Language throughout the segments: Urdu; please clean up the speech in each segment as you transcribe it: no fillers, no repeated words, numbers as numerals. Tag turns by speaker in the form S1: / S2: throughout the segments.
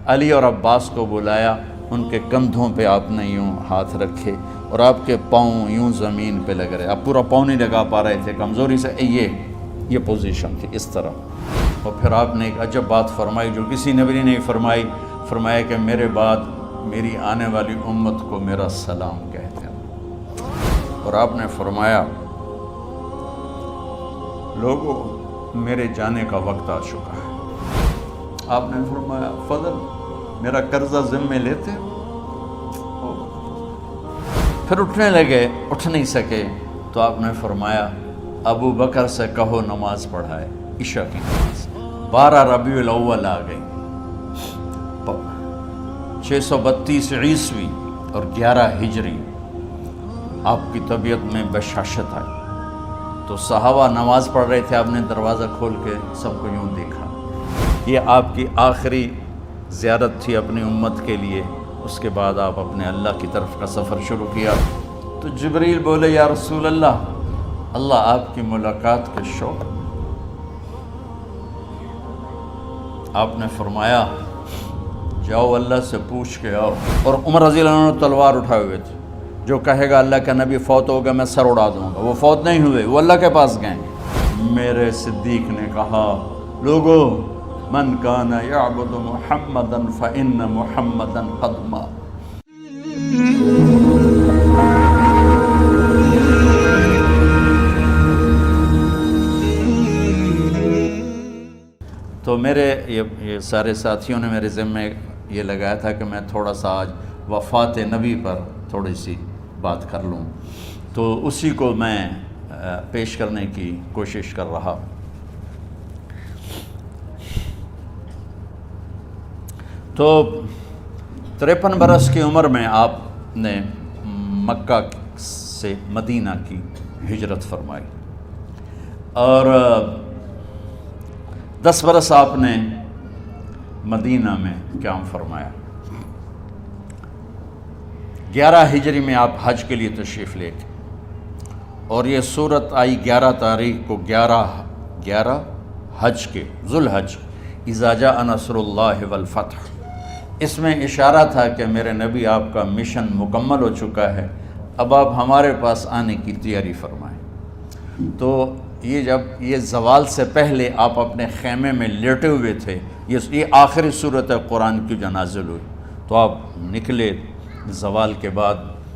S1: علی اور عباس کو بلایا، ان کے کندھوں پہ آپ نے یوں ہاتھ رکھے اور آپ کے پاؤں یوں زمین پہ لگ رہے، آپ پورا پاؤں نہیں لگا پا رہے تھے کمزوری سے، یہ پوزیشن تھی اس طرح۔ اور پھر آپ نے ایک عجب بات فرمائی جو کسی نبی نے نہیں فرمائی، فرمایا کہ میرے بعد میری آنے والی امت کو میرا سلام کہتے ہیں۔ اور آپ نے فرمایا لوگوں میرے جانے کا وقت آ چکا ہے۔ آپ نے فرمایا فضل میرا قرضہ ذمے لیتے ہو؟ پھر اٹھنے لگے، اٹھ نہیں سکے تو آپ نے فرمایا ابو بکر سے کہو نماز پڑھائے، عشاء کی نماز۔ 12 ربیع الاول آ گئی، 632 عیسوی اور 11 ہجری، آپ کی طبیعت میں بشاشت آئی تو صحابہ نماز پڑھ رہے تھے، آپ نے دروازہ کھول کے سب کو یوں دیکھا۔ یہ آپ کی آخری زیارت تھی اپنی امت کے لیے، اس کے بعد آپ اپنے اللہ کی طرف کا سفر شروع کیا۔ تو جبریل بولے یا رسول اللہ، اللہ آپ کی ملاقات کے شوق۔ آپ نے فرمایا جاؤ اللہ سے پوچھ کے آؤ۔ اور عمر رضی اللہ عنہ تلوار اٹھائے ہوئے تھے، جو کہے گا اللہ کا نبی فوت ہو گیا میں سر اڑا دوں گا، وہ فوت نہیں ہوئے، وہ اللہ کے پاس گئے۔ میرے صدیق نے کہا لوگو من کان یعبد محمدا فإن محمدا قد مات۔ تو میرے یہ سارے ساتھیوں نے میرے ذمے یہ لگایا تھا کہ میں تھوڑا سا آج وفات نبی پر تھوڑی سی بات کر لوں، تو اسی کو میں پیش کرنے کی کوشش کر رہا۔ تو 53 برس کی عمر میں آپ نے مکہ سے مدینہ کی ہجرت فرمائی، اور 10 برس آپ نے مدینہ میں قیام فرمایا۔ 11 ہجری میں آپ حج کے لیے تشریف لے گئے، اور یہ صورت آئی 11 تاریخ کو، 11 حج کے ذوالحج، اذا جاء نصر اللہ والفتح۔ اس میں اشارہ تھا کہ میرے نبی آپ کا مشن مکمل ہو چکا ہے، اب آپ ہمارے پاس آنے کی تیاری فرمائیں۔ تو یہ جب یہ زوال سے پہلے آپ اپنے خیمے میں لیٹے ہوئے تھے، یہ آخری صورت قرآن کی جو نازل ہوئی، تو آپ نکلے زوال کے بعد،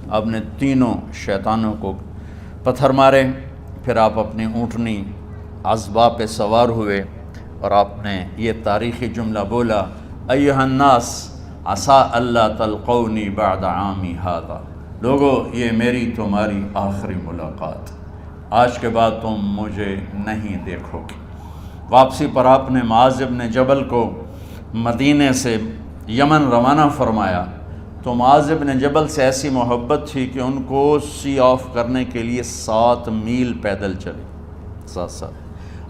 S1: آپ نے تینوں شیطانوں کو پتھر مارے، پھر آپ اپنی اونٹنی عذبہ پہ سوار ہوئے اور آپ نے یہ تاریخی جملہ بولا ایھا الناس عسیٰ اللہ تلقونی بعد عامی ھذا، لوگو یہ میری تمہاری آخری ملاقات، آج کے بعد تم مجھے نہیں دیکھو گے۔ واپسی پر آپ نے معاذ بن جبل کو مدینے سے یمن روانہ فرمایا، تو معاذ بن جبل سے ایسی محبت تھی کہ ان کو سی آف کرنے کے لیے 7 میل پیدل چلے، 7۔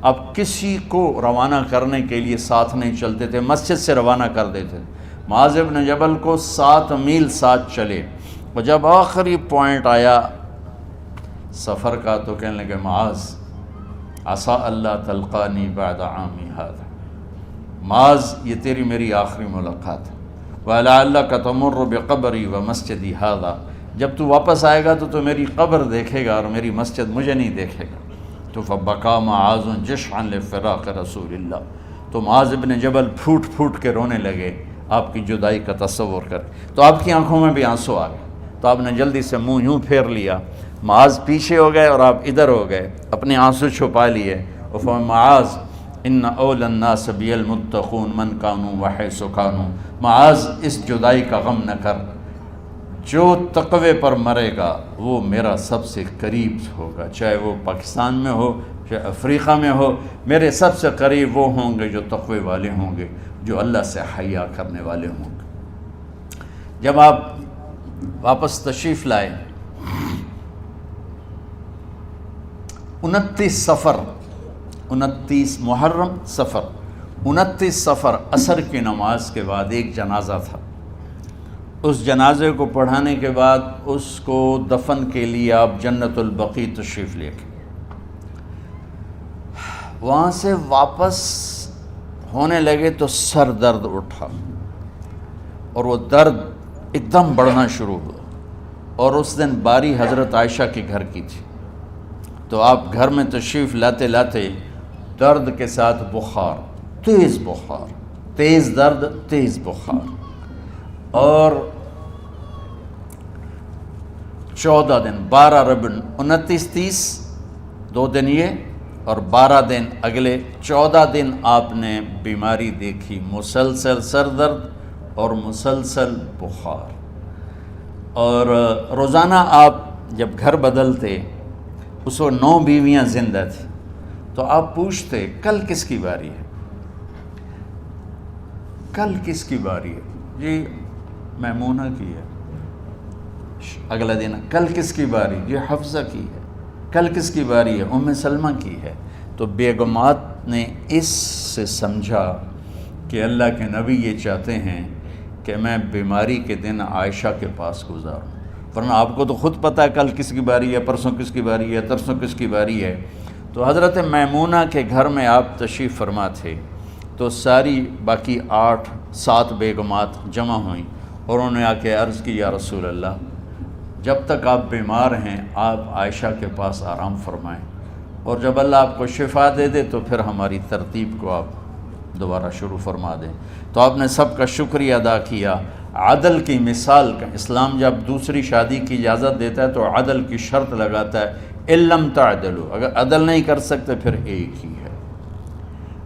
S1: اب کسی کو روانہ کرنے کے لیے ساتھ نہیں چلتے تھے، مسجد سے روانہ کر دیتے تھے، معاذ بن جبل کو 7 میل ساتھ چلے، اور جب آخری پوائنٹ آیا سفر کا تو کہنے لگے معاذ عسیٰ اللہ تلقانی بعد عامی ھذا، معاذ یہ تیری میری آخری ملاقات ہے، وَلَعَلَّكَ تَمُرُّ بِقَبْرِي وَمَسْجِدِي ھذا، جب تو واپس آئے گا تو میری قبر دیکھے گا اور میری مسجد مجھے نہیں دیکھے گا۔ تو فبکا معاذ جشعا لفراق رسول اللہ، تو معاذ بن جبل پھوٹ پھوٹ کے رونے لگے آپ کی جدائی کا تصور کر، تو آپ کی آنکھوں میں بھی آنسو آ گئے، تو آپ نے جلدی سے منہ یوں پھیر لیا، معاذ پیچھے ہو گئے اور آپ ادھر ہو گئے، اپنے آنسو چھپا لیے، اور فرمایا معاذ ان اولی الناس بی المتقون من کانوا وحیث کانوا، معاذ اس جدائی کا غم نہ کر، جو تقوی پر مرے گا وہ میرا سب سے قریب ہوگا، چاہے وہ پاکستان میں ہو چاہے افریقہ میں ہو، میرے سب سے قریب وہ ہوں گے جو تقوی والے ہوں گے، جو اللہ سے حیا کرنے والے ہوں گے۔ جب آپ واپس تشریف لائے 29 محرم صفر 29 صفر عصر کی نماز کے بعد ایک جنازہ تھا، اس جنازے کو پڑھانے کے بعد اس کو دفن کے لیے آپ جنت البقیع تشریف لے گئے۔ وہاں سے واپس ہونے لگے تو سر درد اٹھا، اور وہ درد ایک دم بڑھنا شروع ہوا، اور اس دن باری حضرت عائشہ کے گھر کی تھی، تو آپ گھر میں تشریف لاتے لاتے درد کے ساتھ بخار، تیز درد، تیز بخار، اور 14 دن 12 ربیع 29 30 2 دن یہ اور 12 دن اگلے 14 دن آپ نے بیماری دیکھی، مسلسل سر درد اور مسلسل بخار۔ اور روزانہ آپ جب گھر بدلتے، اس وقت 9 بیویاں زندہ تھیں، تو آپ پوچھتے کل کس کی باری ہے، کل کس کی باری ہے؟ جی میمونہ کی ہے۔ اگلا دن کل کس کی باری؟ جی حفصہ کی ہے۔ کل کس کی باری ہے؟ ام سلمہ کی ہے۔ تو بیگمات نے اس سے سمجھا کہ اللہ کے نبی یہ چاہتے ہیں کہ میں بیماری کے دن عائشہ کے پاس گزاروں، ورنہ آپ کو تو خود پتہ ہے کل کس کی باری ہے، پرسوں کس کی باری ہے، ترسوں کس کی باری ہے۔ تو حضرت میمونہ کے گھر میں آپ تشریف فرما تھے، تو ساری باقی 7 بیگمات جمع ہوئیں اور انہوں نے آ کے عرض کی، یا رسول اللہ، جب تک آپ بیمار ہیں آپ عائشہ کے پاس آرام فرمائیں، اور جب اللہ آپ کو شفا دے دے تو پھر ہماری ترتیب کو آپ دوبارہ شروع فرما دیں۔ تو آپ نے سب کا شکریہ ادا کیا۔ عدل کی مثال کا اسلام جب دوسری شادی کی اجازت دیتا ہے تو عدل کی شرط لگاتا ہے، اِلَّمْ تَعْدِلُوا، اگر عدل نہیں کر سکتے پھر ایک ہی ہے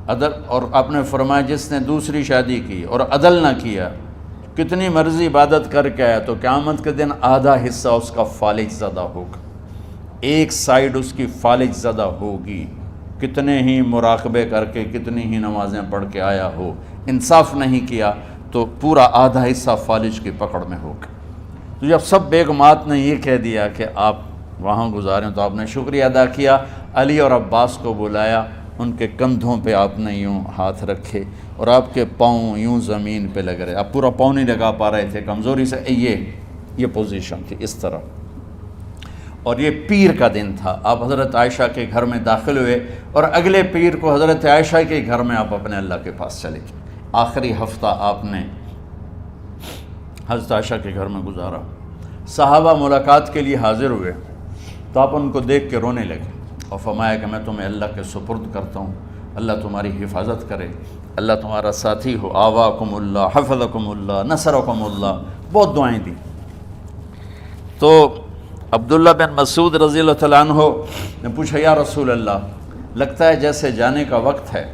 S1: عدل۔ اور آپ نے فرمایا جس نے دوسری شادی کی اور عدل نہ کیا، کتنی مرضی عبادت کر کے آیا، تو قیامت کے دن آدھا حصہ اس کا فالج زدہ ہوگا، ایک سائیڈ اس کی فالج زدہ ہوگی، کتنے ہی مراقبے کر کے کتنی ہی نمازیں پڑھ کے آیا ہو، انصاف نہیں کیا تو پورا آدھا حصہ فالج کی پکڑ میں ہوگا۔ تو جب سب بیگمات نے یہ کہہ دیا کہ آپ وہاں گزاریں تو آپ نے شکریہ ادا کیا، علی اور عباس کو بلایا، ان کے کندھوں پہ آپ نے یوں ہاتھ رکھے اور آپ کے پاؤں یوں زمین پہ لگ رہے، آپ پورا پاؤں نہیں لگا پا رہے تھے کمزوری سے، یہ پوزیشن تھی اس طرح۔ اور یہ پیر کا دن تھا، آپ حضرت عائشہ کے گھر میں داخل ہوئے اور اگلے پیر کو حضرت عائشہ کے گھر میں آپ اپنے اللہ کے پاس چلے گئے۔ آخری ہفتہ آپ نے حضرت عائشہ کے گھر میں گزارا۔ صحابہ ملاقات کے لیے حاضر ہوئے تو آپ ان کو دیکھ کے رونے لگے اور فرمایا کہ میں تمہیں اللہ کے سپرد کرتا ہوں، اللہ تمہاری حفاظت کرے، اللہ تمہارا ساتھی ہو، آواکم اللہ، حفظکم اللہ، نصرکم اللہ، بہت دعائیں دی۔ تو عبداللہ بن مسعود رضی اللہ تعالیٰ عنہ نے پوچھا، یا رسول اللہ، لگتا ہے جیسے جانے کا وقت ہے،